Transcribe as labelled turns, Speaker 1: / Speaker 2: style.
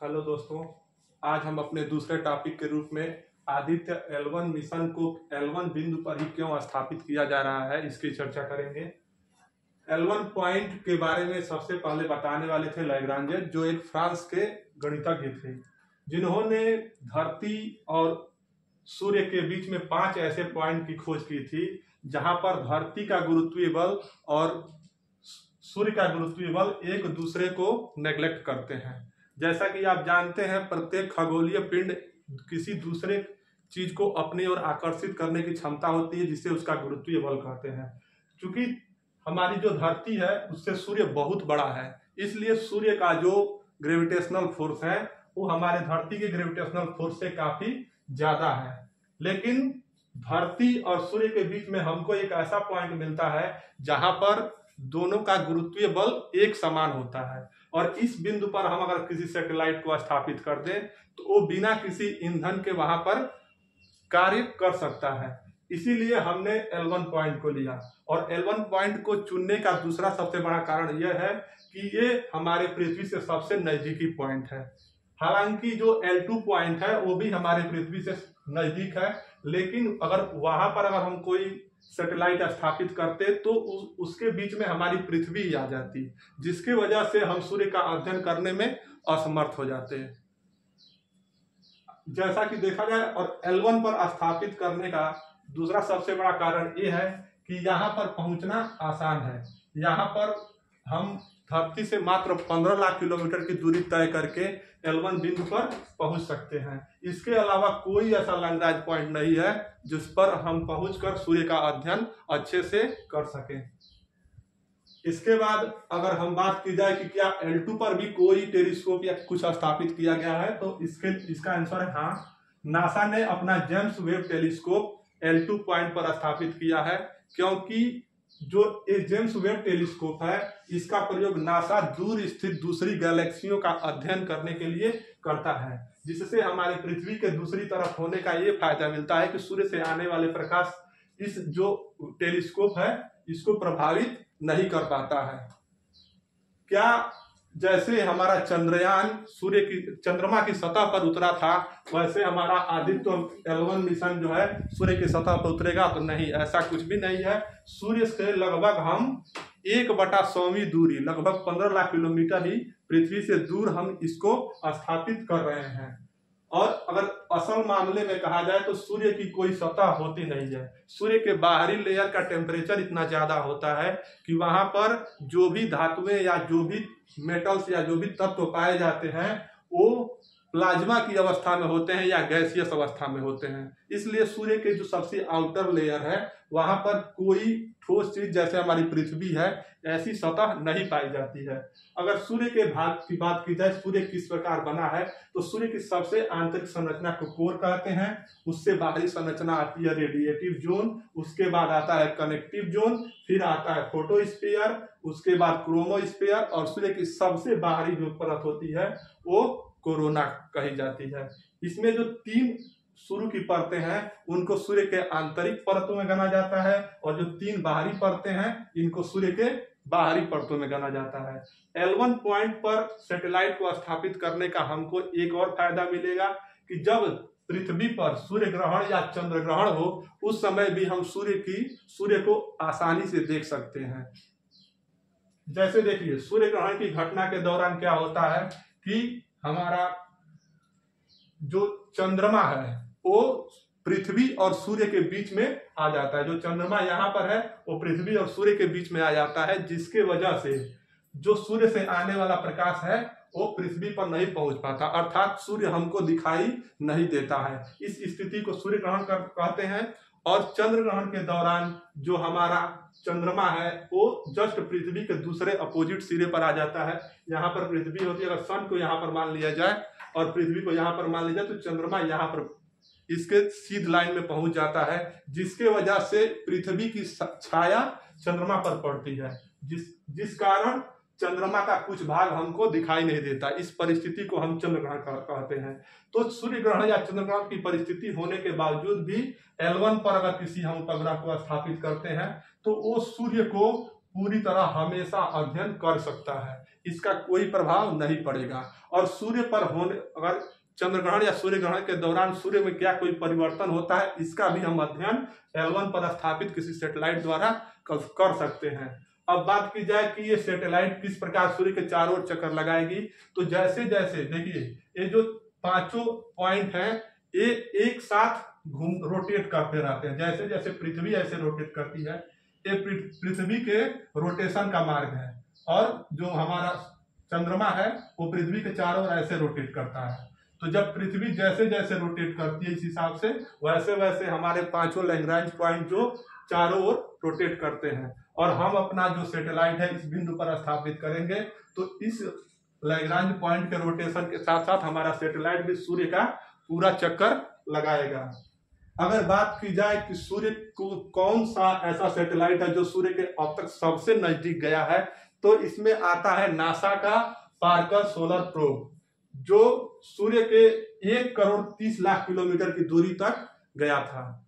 Speaker 1: Hello दोस्तों, आज हम अपने दूसरे टॉपिक के रूप में आदित्य L1 मिशन को L1 बिंदु पर ही क्यों स्थापित किया जा रहा है इसकी चर्चा करेंगे। L1 पॉइंट के बारे में सबसे पहले बताने वाले थे लैग्रांज, जो एक फ्रांस के गणितज्ञ थे, जिन्होंने धरती और सूर्य के बीच में 5 ऐसे पॉइंट की खोज की थी जहां पर धरती का गुरुत्वीय बल और सूर्य का गुरुत्वीय बल एक दूसरे को नेग्लेक्ट करते हैं। जैसा कि आप जानते हैं, प्रत्येक खगोलीय पिंड किसी दूसरे चीज को अपनी ओर आकर्षित करने की क्षमता होती है, जिसे उसका गुरुत्वीय बल कहते हैं। क्योंकि हमारी जो धरती है उससे सूर्य बहुत बड़ा है, इसलिए सूर्य का जो ग्रेविटेशनल फोर्स है वो हमारे धरती के ग्रेविटेशनल फोर्स से काफी ज्यादा है। लेकिन धरती और सूर्य के बीच में हमको एक ऐसा पॉइंट मिलता है जहां पर दोनों का गुरुत्वीय बल एक समान होता है, और इस बिंदु पर हम अगर किसी सैटेलाइट को स्थापित कर दें तो वो बिना किसी ईंधन के वहां पर कार्य कर सकता है। इसीलिए हमने L1 पॉइंट को लिया, और L1 पॉइंट को चुनने का दूसरा सबसे बड़ा कारण यह है कि ये हमारे पृथ्वी से सबसे नजदीकी पॉइंट है। हालांकि जो L2 पॉइंट है वो भी हमारे पृथ्वी से नजदीक है, लेकिन अगर वहां पर अगर हम कोई सैटेलाइट स्थापित करते तो उसके बीच में हमारी पृथ्वी ही आ जाती, जिसकी वजह से हम सूर्य का अध्ययन करने में असमर्थ हो जाते हैं। जैसा कि देखा जाए, और L1 पर स्थापित करने का दूसरा सबसे बड़ा कारण यह है कि यहाँ पर पहुंचना आसान है। यहाँ पर हम धरती से मात्र 15 लाख किलोमीटर की दूरी तय करके L1 बिंदु पर पहुंच सकते हैं। इसके अलावा कोई ऐसा लैंग्राज पॉइंट नहीं है जिस पर हम पहुंचकर सूर्य का अध्ययन अच्छे से कर सकें। इसके बाद अगर हम बात की जाए कि क्या L2 पर भी कोई टेलीस्कोप या कुछ स्थापित किया गया है, तो इसका आंसर है हाँ। नासा ने अपना James Webb telescope L2 point पर स्थापित किया है, क्योंकि जो ये जेम्स वेब टेलीस्कोप है इसका प्रयोग नासा दूर स्थित दूसरी गैलेक्सियों का अध्ययन करने के लिए करता है, जिससे हमारे पृथ्वी के दूसरी तरफ होने का ये फायदा मिलता है कि सूर्य से आने वाले प्रकाश इस जो टेलीस्कोप है इसको प्रभावित नहीं कर पाता है। क्या जैसे हमारा चंद्रयान चंद्रमा की सतह पर उतरा था, वैसे हमारा आदित्य L1 मिशन जो है सूर्य की सतह पर उतरेगा? तो नहीं, ऐसा कुछ भी नहीं है। सूर्य से लगभग हम 1/100वीं दूरी, लगभग 15 लाख किलोमीटर ही पृथ्वी से दूर हम इसको स्थापित कर रहे हैं। और अगर असल मामले में कहा जाए तो सूर्य की कोई सतह होती नहीं है। सूर्य के बाहरी लेयर का टेम्परेचर इतना ज्यादा होता है कि वहां पर जो भी धातुएं या जो भी मेटल्स या जो भी तत्व पाए जाते हैं वो प्लाज्मा की अवस्था में होते हैं या गैसियस अवस्था में होते हैं। इसलिए सूर्य के जो सबसे आउटर लेयर है वहां पर कोई ठोस चीज जैसे हमारी पृथ्वी है ऐसी सतह नहीं पाई जाती है। अगर सूर्य के भाग की बात की जाए, सूर्य किस प्रकार बना है, तो सूर्य की सबसे आंतरिक संरचना को कोर कहते हैं। उससे बाहरी संरचना आती है रेडिएटिव जोन, उसके बाद आता है कनेक्टिव जोन, फिर आता है फोटोस्फीयर, उसके बाद क्रोमोस्फीयर, और सूर्य की सबसे बाहरी जो परत होती है वो कोरोना कही जाती है। इसमें जो 3 शुरू की परतें हैं उनको सूर्य के आंतरिक परतों में गना जाता है, और जो 3 बाहरी परतें हैं इनको सूर्य के बाहरी परतों में गना जाता है। L1 पॉइंट पर सैटेलाइट को स्थापित करने का हमको एक और फायदा मिलेगा कि जब पृथ्वी पर सूर्य ग्रहण या चंद्र ग्रहण हो उस समय भी हम सूर्य को आसानी से देख सकते हैं। जैसे देखिए, सूर्य ग्रहण की घटना के दौरान क्या होता है कि हमारा जो चंद्रमा है वो पृथ्वी और सूर्य के बीच में आ जाता है। जो चंद्रमा यहाँ पर है वो पृथ्वी और सूर्य के बीच में आ जाता है, जिसके वजह से जो सूर्य से आने वाला प्रकाश है वो पृथ्वी पर नहीं पहुंच पाता, अर्थात सूर्य हमको दिखाई नहीं देता है। इस स्थिति को सूर्य ग्रहण कहते हैं। और चंद्र ग्रहण के दौरान जो हमारा चंद्रमा है वो जस्ट पृथ्वी के दूसरे अपोजिट सिरे पर आ जाता है। यहाँ पर पृथ्वी होती है, अगर सन को यहाँ पर मान लिया जाए और पृथ्वी को यहाँ पर मान लिया जाए तो चंद्रमा यहाँ पर इसके सीध लाइन में पहुंच जाता है, जिसके वजह से पृथ्वी की छाया चंद्रमा पर पड़ती है, जिस कारण चंद्रमा का कुछ भाग हमको दिखाई नहीं देता। इस परिस्थिति को हम चंद्र ग्रहण कहते हैं। तो सूर्य ग्रहण या चंद्र ग्रहण की परिस्थिति होने के बावजूद भी L1 पर अगर किसी हम उपग्रह को स्थापित करते हैं तो वो सूर्य को पूरी तरह हमेशा अध्ययन कर सकता है। इसका कोई प्रभाव नहीं पड़ेगा। और सूर्य पर होने अगर चंद्र ग्रहण या सूर्य ग्रहण के दौरान सूर्य में क्या कोई परिवर्तन होता है, इसका भी हम अध्ययन L1 पर स्थापित किसी सैटेलाइट द्वारा कर सकते हैं। अब बात की जाए कि ये सैटेलाइट किस प्रकार सूर्य के चारों ओर चक्कर लगाएगी, तो जैसे जैसे देखिए ये जो पांचों पॉइंट हैं ये एक साथ रोटेट करते रहते हैं। जैसे जैसे पृथ्वी ऐसे रोटेट करती है, ये पृथ्वी के रोटेशन का मार्ग है, और जो हमारा चंद्रमा है वो पृथ्वी के चारों ओर ऐसे रोटेट करता है। तो जब पृथ्वी जैसे जैसे रोटेट करती है इस हिसाब से वैसे वैसे हमारे पांचों लैग्रांज पॉइंट जो चारों ओर रोटेट करते हैं, और हम अपना जो सैटेलाइट है इस बिंदु पर स्थापित करेंगे, तो इस लैग्रांज पॉइंट के रोटेशन के साथ साथ हमारा सैटेलाइट भी सूर्य का पूरा चक्कर लगाएगा। अगर बात की जाए कि सूर्य को कौन सा ऐसा सैटेलाइट है जो सूर्य के अब तक सबसे नजदीक गया है, तो इसमें आता है नासा का पार्कर सोलर प्रोब, जो सूर्य के 1 करोड़ 30 लाख किलोमीटर की दूरी तक गया था।